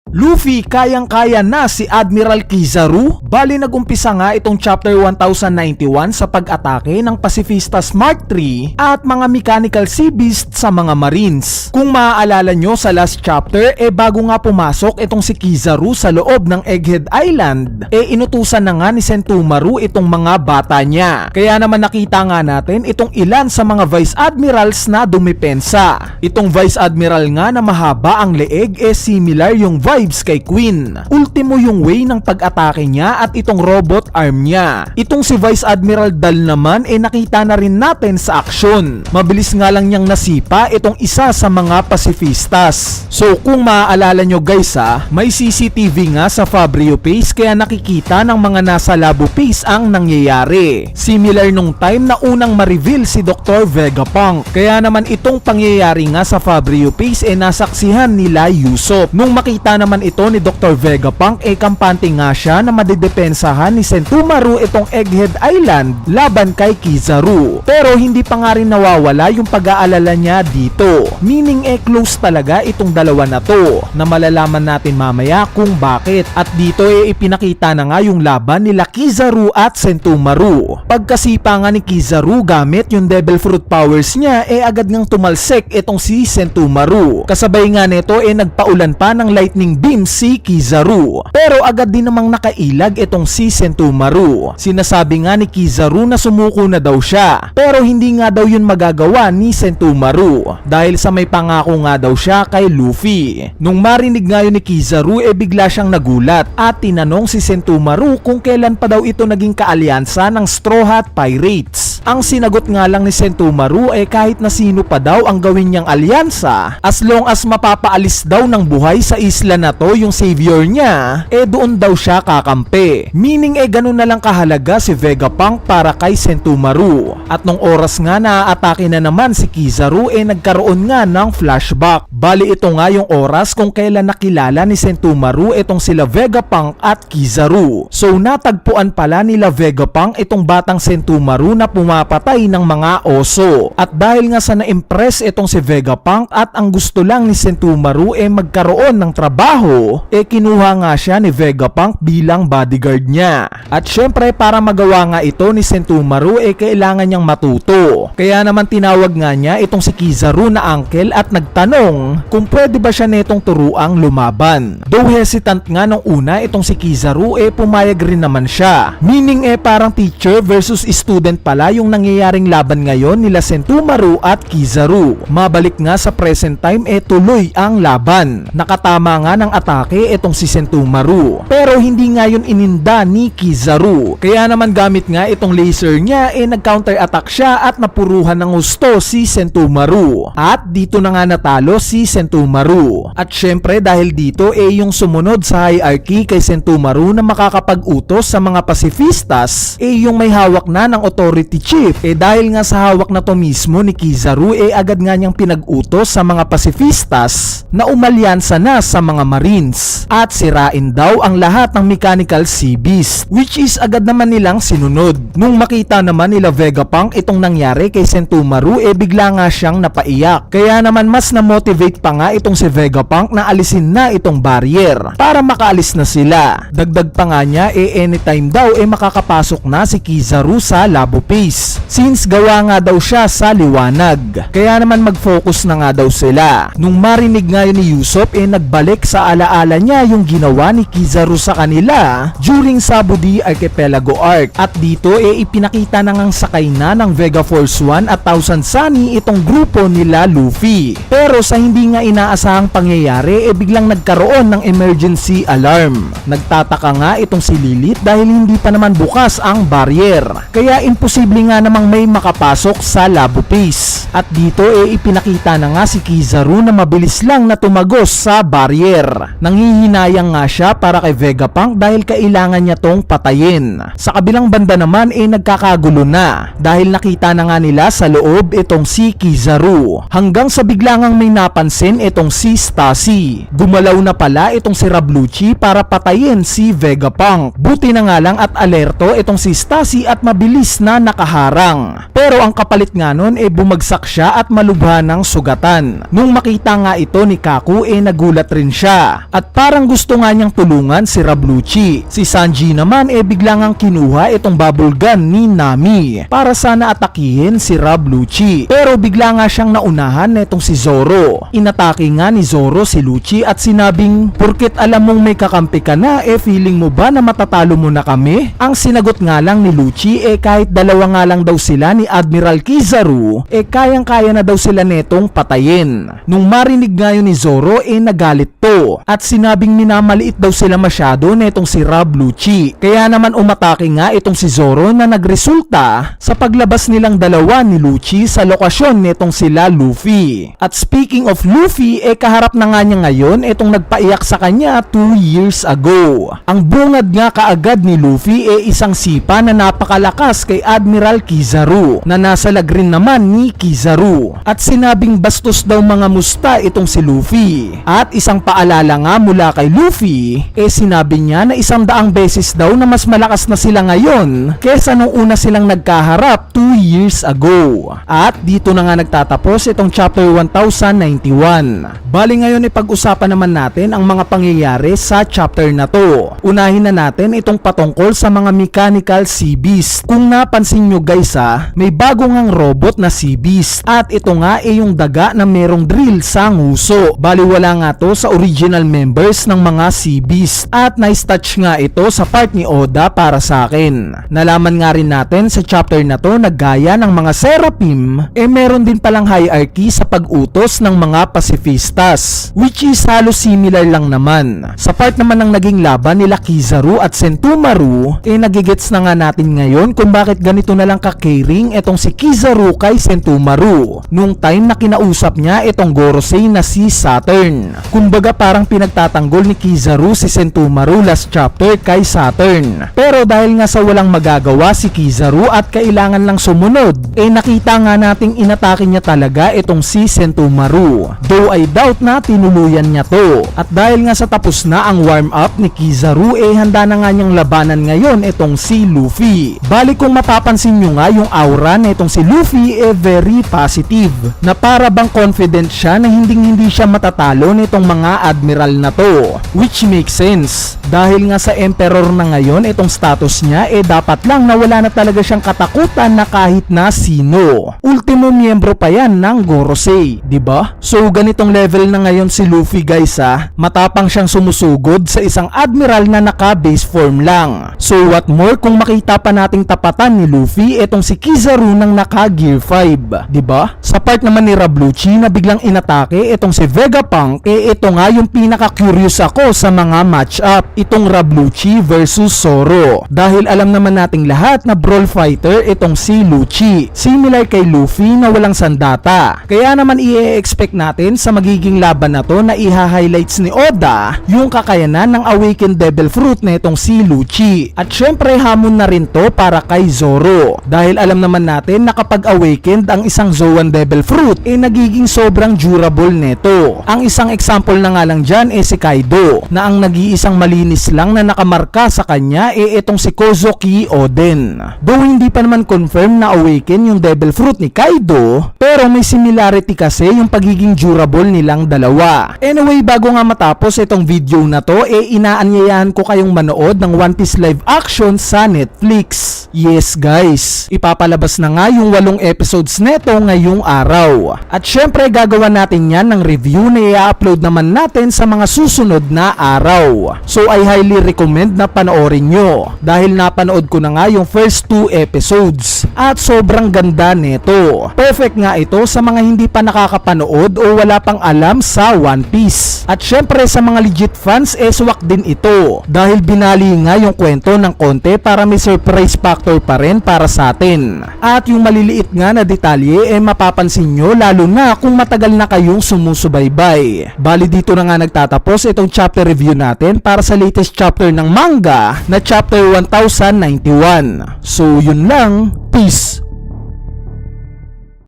Luffy, kayang-kaya na si Admiral Kizaru? Bali nagumpisa nga itong chapter 1091 sa pag-atake ng Pacifistas Mark III at mga mechanical sea beast sa mga marines. Kung maaalala nyo sa last chapter, bago nga pumasok itong si Kizaru sa loob ng Egghead Island, inutusan na nga ni Sentomaru itong mga bata niya. Kaya naman nakita nga natin itong ilan sa mga Vice Admirals na dumipensa. Itong Vice Admiral nga na mahaba ang leeg similar yung vibes kay Queen. Ultimo yung way ng pag-atake niya at itong robot arm niya. Itong si Vice Admiral Dal naman nakita na rin natin sa aksyon. Mabilis nga lang niyang nasipa itong isa sa mga Pacifistas. So kung maaalala nyo guys may CCTV nga sa Fabrio Base kaya nakikita ng mga nasa Labo Base ang nangyayari. Similar nung time na unang ma-reveal si Dr. Vegapunk. Kaya naman itong pangyayari nga sa Fabrio Base nasaksihan nila Usopp. Nung makita naman ito ni Dr. Vegapunk kampante nga siya na madidepensahan ni Sentomaru itong Egghead Island laban kay Kizaru. Pero hindi pa nga rin nawawala yung pag-aalala niya dito. Meaning close talaga itong dalawa na to na malalaman natin mamaya kung bakit. At dito ipinakita na nga yung laban nila Kizaru at Sentomaru. Pagkasipa nga ni Kizaru gamit yung Devil Fruit powers niya agad ngang tumalsik itong si Sentomaru. Kasabay nga nito nagpaulan pa ng lightning beam si Kizaru. Pero agad din namang nakailag itong si Sentomaru. Sinasabi nga ni Kizaru na sumuko na daw siya. Pero hindi nga daw yun magagawa ni Sentomaru dahil sa may pangako nga daw siya kay Luffy. Nung marinig nga yun ni Kizaru bigla siyang nagulat at tinanong si Sentomaru kung kailan pa daw ito naging kaalyansa ng Straw Hat Pirates. Ang sinagot nga lang ni Sentomaru kahit na sino pa daw ang gawin niyang alyansa, as long as mapapaalis daw ng buhay sa isla na to yung savior niya, doon daw siya kakampi. Meaning ganun na lang kahalaga si Vegapunk para kay Sentomaru. At nung oras nga na-atake na naman si Kizaru nagkaroon nga ng flashback. Bali ito nga yung oras kung kailan nakilala ni Sentomaru itong sila Vegapunk at Kizaru. So natagpuan pala nila Vegapunk itong batang Sentomaru na pumapatay ng mga oso. At dahil nga sa na-impress itong si Vegapunk at ang gusto lang ni Sentomaru magkaroon ng trabaho, kinuha nga siya ni Vegapunk bilang bodyguard niya. At syempre para magawa nga ito ni Sentomaru kailangan niyang matuto. Kaya naman tinawag nga niya itong si Kizaru na uncle at nagtanong kung pwede ba siya netong turuang lumaban. Though hesitant nga nung una itong si Kizaru pumayag rin naman siya. Meaning parang teacher versus student pala yung nangyayaring laban ngayon nila Sentomaru at Kizaru. Mabalik nga sa present time tuloy ang laban. Nakatama nga ng atake itong si Sentomaru. Pero hindi nga yun ininda ni Kizaru. Kaya naman gamit nga itong laser niya nag-counter attack siya at napuruhan ng gusto si Sentomaru. At dito na nga natalo si Sentomaru. At syempre dahil dito yung sumunod sa hierarchy kay Sentomaru na makakapag-utos sa mga Pacifistas yung may hawak na ng authority chief. Dahil nga sa hawak na to mismo ni Kizaru agad nga niyang pinag-utos sa mga Pacifistas na umalyansa na sa mga marines at sirain daw ang lahat ng mechanical sea beast, which is agad naman nilang sinunod. Nung makita naman nila Vegapunk itong nangyari kay Sentomaru bigla nga siyang napaiyak. Kaya naman mas na-motivate pa nga itong si Vegapunk na alisin na itong barrier para makaalis na sila. Dagdag pa nga niya anytime daw makakapasok na si Kizaru sa Labo Base since gawa nga daw siya sa liwanag. Kaya naman mag-focus na nga daw sila. Nung marinig nga yun ni Usopp nagbalik sa alaala niya yung ginawa ni Kizaru sa kanila during Sabudi Archipelago Arc. At dito ipinakita na ngang sakay na ng Vega Force 1 at Thousand Sunny itong grupo nila Luffy. Pero sa hindi nga inaasahang pangyayari biglang nagkaroon ng emergency alarm. Nagtataka nga itong si Lilith dahil hindi pa naman bukas ang barrier. Kaya imposible nga namang may makapasok sa Labo Base. At dito ipinakita na nga si Kizaru na mabilis lang na tumagos sa barrier. Nanghihinayang nga siya para kay Vegapunk dahil kailangan niya tong patayin. Sa kabilang banda naman nagkakagulo na dahil nakita na nga nila sa loob itong si Kizaru. Hanggang sa biglangang may napansin itong si Stacy. Gumalaw na pala itong si Rablucci para patayin si Vegapunk. Buti na nga lang at alerto itong si Stacy at mabilis na nakaharap nakaharang. Pero ang kapalit nga nun bumagsak siya at malubha ng sugatan. Nung makita nga ito ni Kaku nagulat rin siya at parang gusto nga niyang tulungan si Rabluchi. Si Sanji naman bigla ngang kinuha itong bubble gun ni Nami para sana atakihin si Rabluchi. Pero bigla nga siyang naunahan netong si Zoro. Inatake nga ni Zoro si Lucci at sinabing, "Porket alam mong may kakampi ka na, feeling mo ba na matatalo mo na kami?" Ang sinagot nga lang ni Lucci kahit dalawa nga lang daw sila ni Admiral Kizaru, kayang-kaya na daw sila netong patayin. Nung marinig nga yun ni Zoro, nagalit to at sinabing minamaliit daw sila masyado netong si Rabluchi. Kaya naman umatake nga itong si Zoro na nagresulta sa paglabas nilang dalawa ni Lucci sa lokasyon netong sila Luffy. At speaking of Luffy, kaharap na nga niya ngayon itong nagpaiyak sa kanya 2 years ago. Ang bungad nga kaagad ni Luffy isang sipa na napakalakas kay Admiral Kizaru na nasa lagrin naman ni Kizaru. At sinabing bastos daw mga musta itong si Luffy. At isang paalala nga mula kay Luffy, sinabi niya na 100 beses daw na mas malakas na sila ngayon kesa nung una silang nagkaharap 2 years ago. At dito na nga nagtatapos itong chapter 1091. Bali ngayon ipag-usapan naman natin ang mga pangyayari sa chapter na to. Unahin na natin itong patungkol sa mga mechanical sea beast. Kung napansin nyo guys may bago ngang robot na sea beast at ito nga yung daga na merong drill sa nguso. Bali wala nga to sa original members ng mga sea beast at nice touch nga ito sa part ni Oda para sa akin. Nalaman nga rin natin sa chapter na to na gaya ng mga Seraphim meron din palang hierarchy sa pag-utos ng mga pacifistas, which is halos similar lang naman. Sa part naman ng naging laban nila Kizaru at Sentomaru, nagigets na nga natin ngayon kung bakit ganito na lang ka-caring etong si Kizaru kay Sentomaru nung time na kinausap niya itong Gorosei na si Saturn. Kumbaga parang pinagtatanggol ni Kizaru si Sentomaru last chapter kay Saturn. Pero dahil nga sa walang magagawa si Kizaru at kailangan lang sumunod, nakita nga nating inatake niya talaga itong si Sentomaru. Though I doubt na tinuluyan niya to. At dahil nga sa tapos na ang warm up ni Kizaru, handa na nga niyang labanan ngayon itong si Luffy. Bali kung mapapansin nyo nga yung aura na itong si Luffy very positive. Na para bang confident siya na hindi siya matatalo nitong mga admiral na to. Which makes sense. Dahil nga sa emperor na ngayon itong status niya dapat lang na wala na talaga siyang katakutan na kahit na sino. Ultimo miyembro pa yan ng Gorosei, di ba? So ganitong level na ngayon si Luffy guys matapang siyang sumusugod sa isang admiral na naka-base form lang. So what more kung makita pa nating tapatan ni Luffy itong si Kizaru ng naka-gear 5, di ba? Sa part naman ni Rabluchi na biglang inatake itong si Vegapunk, ito nga yung pinaka-curious ako sa mga match-up, itong Rabluchi versus Zoro. Dahil alam naman nating lahat na brawl fighter itong si Lucci, similar kay Luffy na walang sandata. Kaya naman i-expect natin sa magiging laban na to na iha-highlights ni Oda yung kakayanan ng Awakened Devil Fruit na itong si Lucci. At syempre hamon na rin to para kay Zoro. Dahil alam naman natin na kapag awakened ang isang Zoan Devil Fruit nagiging sobrang durable neto. Ang isang example na nga lang dyan si Kaido na ang nag-iisang malinis lang na nakamarka sa kanya itong si Kozuki Oden. Though hindi pa naman confirm na awaken yung Devil Fruit ni Kaido, pero may similarity kasi yung pagiging durable nilang dalawa. Anyway, bago nga matapos itong video na to, inaanyayahan ko kayong manood ng One Piece live action sa Netflix. Yes guys, ipapalabas na nga yung 8 episodes neto ngayong araw. At syempre gagawa natin yan ng review na i-upload naman natin sa mga susunod na araw. So I highly recommend na panoorin nyo dahil napanood ko na nga yung first 2 episodes at sobrang ganda neto. Perfect nga ito sa mga hindi pa nakakapanood o wala pang alam sa One Piece. At syempre sa mga legit fans swak din ito dahil binali nga yung kwento ng konti para may surprise factor pa rin para sa atin. At yung maliliit nga na detalye mapapansin nyo lalo na kung matagal na kayong sumusubaybay. Bali dito na nga nagtatapos itong chapter review natin para sa latest chapter ng manga na chapter 1091. So yun lang, peace!